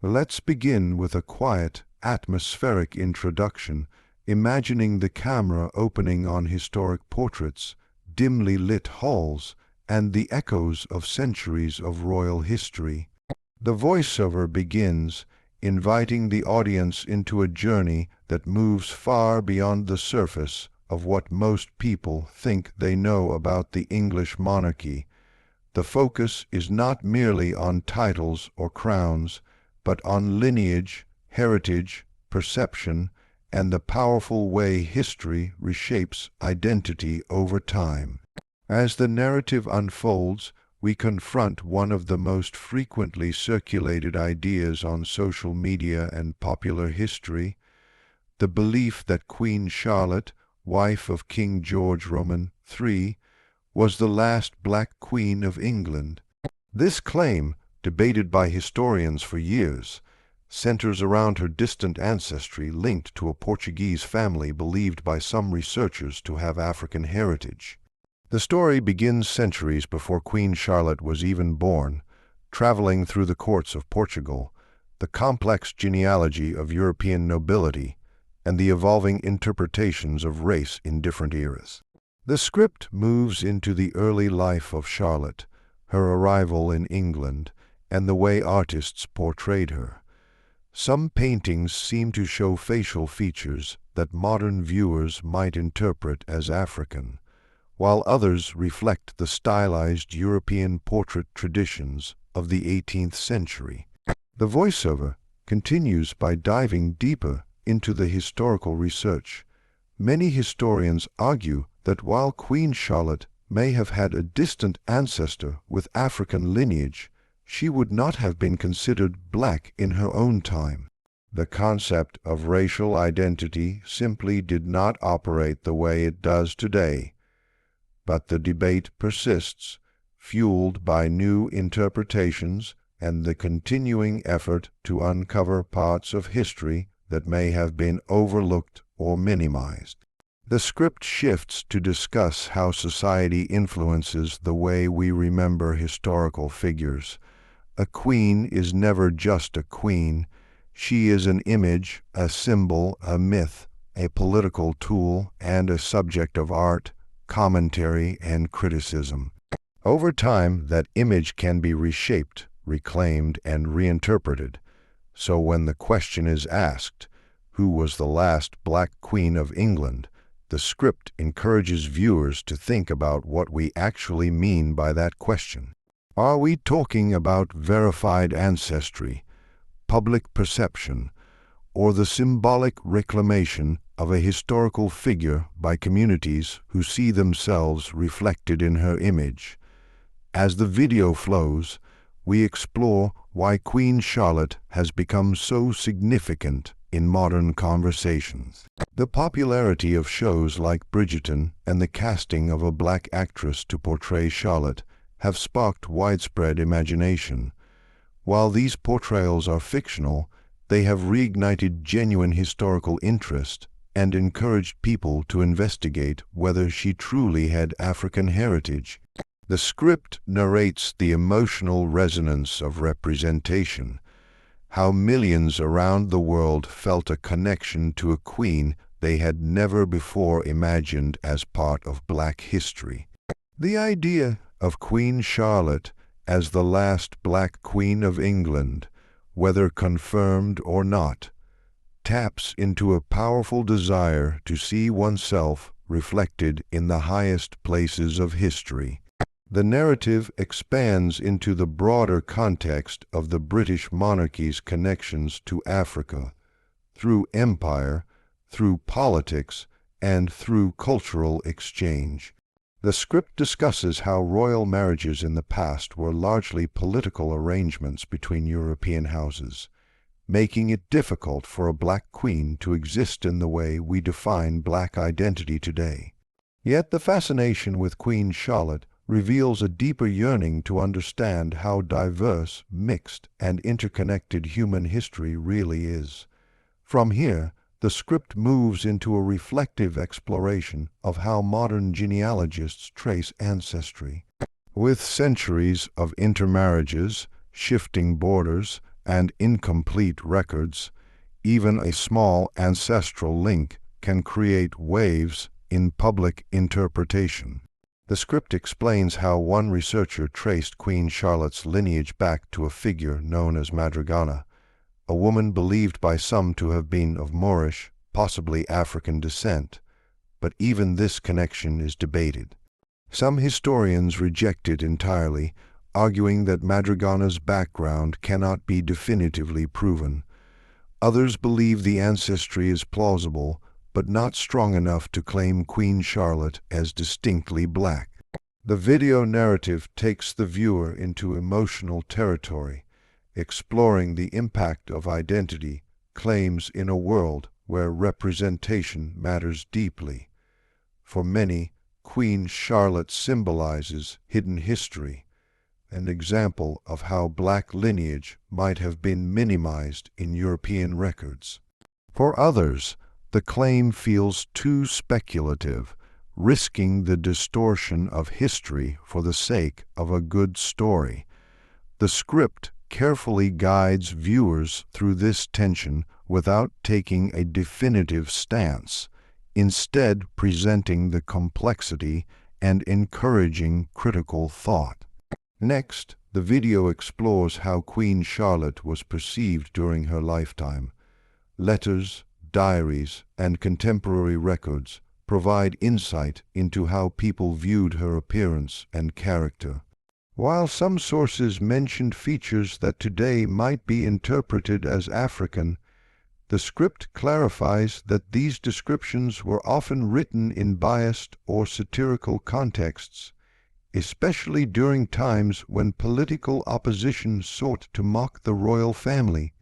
Let's begin with a quiet, atmospheric introduction, imagining the camera opening on historic portraits, dimly lit halls, and the echoes of centuries of royal history. The voiceover begins, inviting the audience into a journey that moves far beyond the surface of what most people think they know about the English monarchy. The focus is not merely on titles or crowns, but on lineage, heritage, perception, and the powerful way history reshapes identity over time. As the narrative unfolds, we confront one of the most frequently circulated ideas on social media and popular history, the belief that Queen Charlotte, wife of King George Roman III, was the last Black Queen of England. This claim, debated by historians for years, centers around her distant ancestry linked to a Portuguese family believed by some researchers to have African heritage. The story begins centuries before Queen Charlotte was even born, traveling through the courts of Portugal, the complex genealogy of European nobility, and the evolving interpretations of race in different eras. The script moves into the early life of Charlotte, her arrival in England, and the way artists portrayed her. Some paintings seem to show facial features that modern viewers might interpret as African, while others reflect the stylized European portrait traditions of the 18th century. The voiceover continues by diving deeper into the historical research. Many historians argue that while Queen Charlotte may have had a distant ancestor with African lineage, she would not have been considered black in her own time. The concept of racial identity simply did not operate the way it does today. But the debate persists, fueled by new interpretations and the continuing effort to uncover parts of history that may have been overlooked or minimized. The script shifts to discuss how society influences the way we remember historical figures. A queen is never just a queen. She is an image, a symbol, a myth, a political tool, and a subject of art, commentary, and criticism. Over time, that image can be reshaped, reclaimed, and reinterpreted. So when the question is asked, who was the last Black Queen of England, the script encourages viewers to think about what we actually mean by that question. Are we talking about verified ancestry, public perception, or the symbolic reclamation of a historical figure by communities who see themselves reflected in her image? As the video flows, we explore why Queen Charlotte has become so significant in modern conversations. The popularity of shows like Bridgerton and the casting of a black actress to portray Charlotte have sparked widespread imagination. While these portrayals are fictional, they have reignited genuine historical interest and encouraged people to investigate whether she truly had African heritage. The script narrates the emotional resonance of representation, how millions around the world felt a connection to a queen they had never before imagined as part of Black history. The idea of Queen Charlotte as the last Black Queen of England, whether confirmed or not, taps into a powerful desire to see oneself reflected in the highest places of history. The narrative expands into the broader context of the British monarchy's connections to Africa, through empire, through politics, and through cultural exchange. The script discusses how royal marriages in the past were largely political arrangements between European houses, making it difficult for a Black queen to exist in the way we define Black identity today. Yet the fascination with Queen Charlotte reveals a deeper yearning to understand how diverse, mixed, and interconnected human history really is. From here, the script moves into a reflective exploration of how modern genealogists trace ancestry. With centuries of intermarriages, shifting borders, and incomplete records, even a small ancestral link can create waves in public interpretation. The script explains how one researcher traced Queen Charlotte's lineage back to a figure known as Madrigana, a woman believed by some to have been of Moorish, possibly African descent, but even this connection is debated. Some historians reject it entirely, arguing that Madrigana's background cannot be definitively proven. Others believe the ancestry is plausible, but not strong enough to claim Queen Charlotte as distinctly black. The video narrative takes the viewer into emotional territory, exploring the impact of identity claims in a world where representation matters deeply. For many, Queen Charlotte symbolizes hidden history, an example of how black lineage might have been minimized in European records. For others, the claim feels too speculative, risking the distortion of history for the sake of a good story. The script carefully guides viewers through this tension without taking a definitive stance, instead presenting the complexity and encouraging critical thought. Next, the video explores how Queen Charlotte was perceived during her lifetime. Letters, diaries, and contemporary records provide insight into how people viewed her appearance and character. While some sources mentioned features that today might be interpreted as African, the script clarifies that these descriptions were often written in biased or satirical contexts, especially during times when political opposition sought to mock the royal family.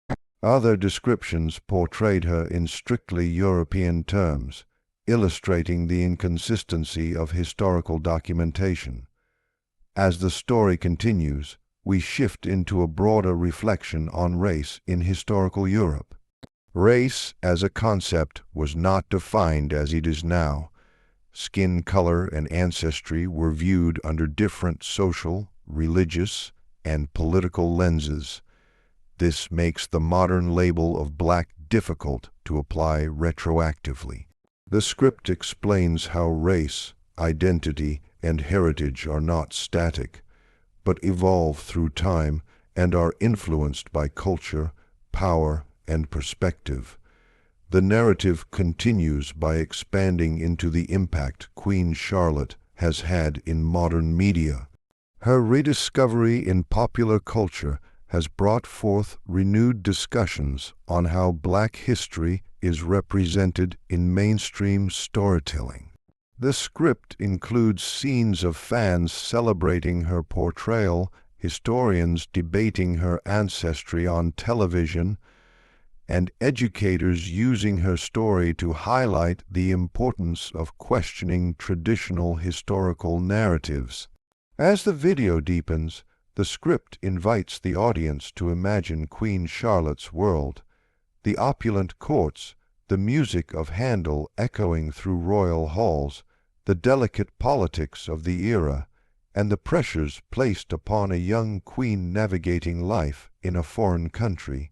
Other descriptions portrayed her in strictly European terms, illustrating the inconsistency of historical documentation. As the story continues, we shift into a broader reflection on race in historical Europe. Race as a concept was not defined as it is now. Skin color and ancestry were viewed under different social, religious, and political lenses. This makes the modern label of black difficult to apply retroactively. The script explains how race, identity, and heritage are not static, but evolve through time and are influenced by culture, power, and perspective. The narrative continues by expanding into the impact Queen Charlotte has had in modern media. Her rediscovery in popular culture has brought forth renewed discussions on how black history is represented in mainstream storytelling. The script includes scenes of fans celebrating her portrayal, historians debating her ancestry on television, and educators using her story to highlight the importance of questioning traditional historical narratives. As the video deepens, the script invites the audience to imagine Queen Charlotte's world, the opulent courts, the music of Handel echoing through royal halls, the delicate politics of the era, and the pressures placed upon a young queen navigating life in a foreign country.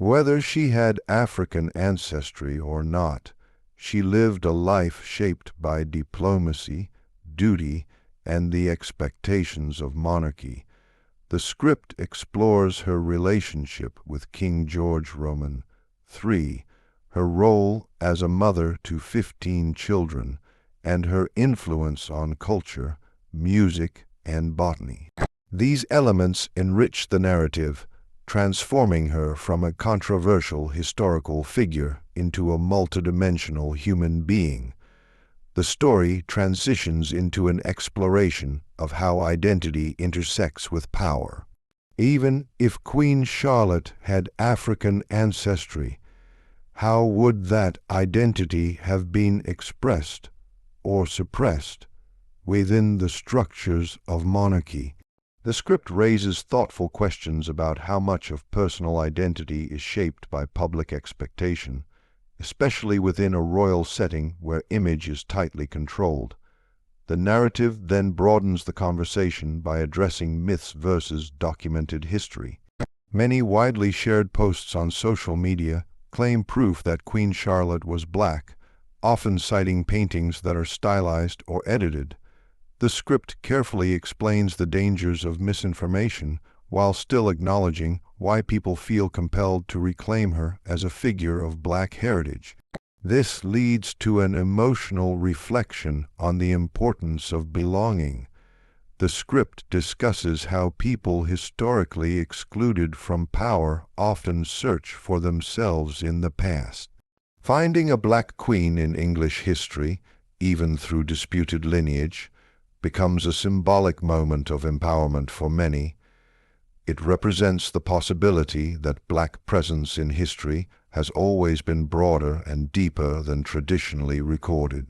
Whether she had African ancestry or not, she lived a life shaped by diplomacy, duty, and the expectations of monarchy. The script explores her relationship with King George Roman III, her role as a mother to 15 children, and her influence on culture, music, and botany. These elements enrich the narrative, transforming her from a controversial historical figure into a multidimensional human being. The story transitions into an exploration of how identity intersects with power. Even if Queen Charlotte had African ancestry, how would that identity have been expressed or suppressed within the structures of monarchy? The script raises thoughtful questions about how much of personal identity is shaped by public expectation, especially within a royal setting where image is tightly controlled. The narrative then broadens the conversation by addressing myths versus documented history. Many widely shared posts on social media claim proof that Queen Charlotte was black, often citing paintings that are stylized or edited. The script carefully explains the dangers of misinformation while still acknowledging why people feel compelled to reclaim her as a figure of black heritage. This leads to an emotional reflection on the importance of belonging. The script discusses how people historically excluded from power often search for themselves in the past. Finding a black queen in English history, even through disputed lineage, becomes a symbolic moment of empowerment for many. It represents the possibility that black presence in history has always been broader and deeper than traditionally recorded.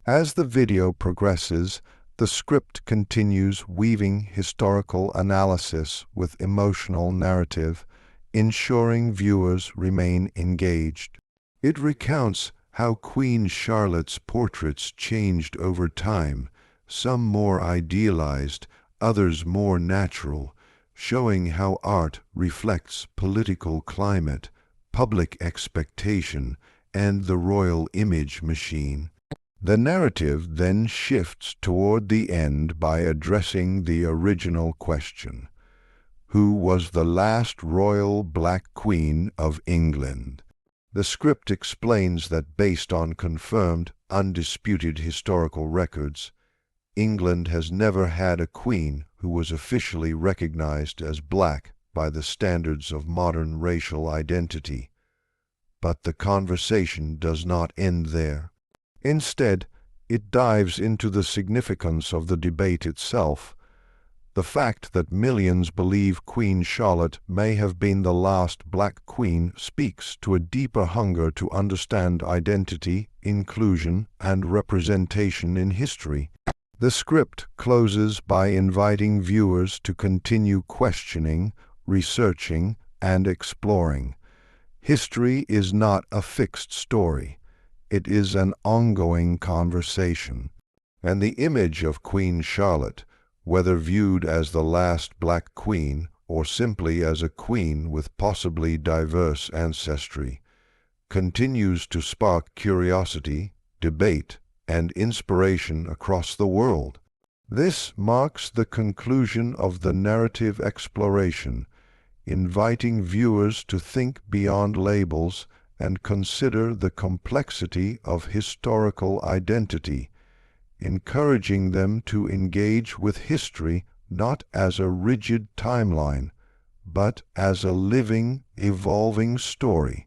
As the video progresses, the script continues weaving historical analysis with emotional narrative, ensuring viewers remain engaged. It recounts how Queen Charlotte's portraits changed over time, some more idealized, others more natural, showing how art reflects political climate, public expectation, and the royal image machine. The narrative then shifts toward the end by addressing the original question: who was the last royal black queen of England? The script explains that based on confirmed, undisputed historical records, England has never had a queen who was officially recognized as black by the standards of modern racial identity. But the conversation does not end there. Instead, it dives into the significance of the debate itself. The fact that millions believe Queen Charlotte may have been the last black queen speaks to a deeper hunger to understand identity, inclusion, and representation in history. The script closes by inviting viewers to continue questioning, researching, and exploring. History is not a fixed story. It is an ongoing conversation. And the image of Queen Charlotte, whether viewed as the last black queen or simply as a queen with possibly diverse ancestry, continues to spark curiosity, debate, and inspiration across the world. This marks the conclusion of the narrative exploration, inviting viewers to think beyond labels and consider the complexity of historical identity, encouraging them to engage with history not as a rigid timeline, but as a living, evolving story.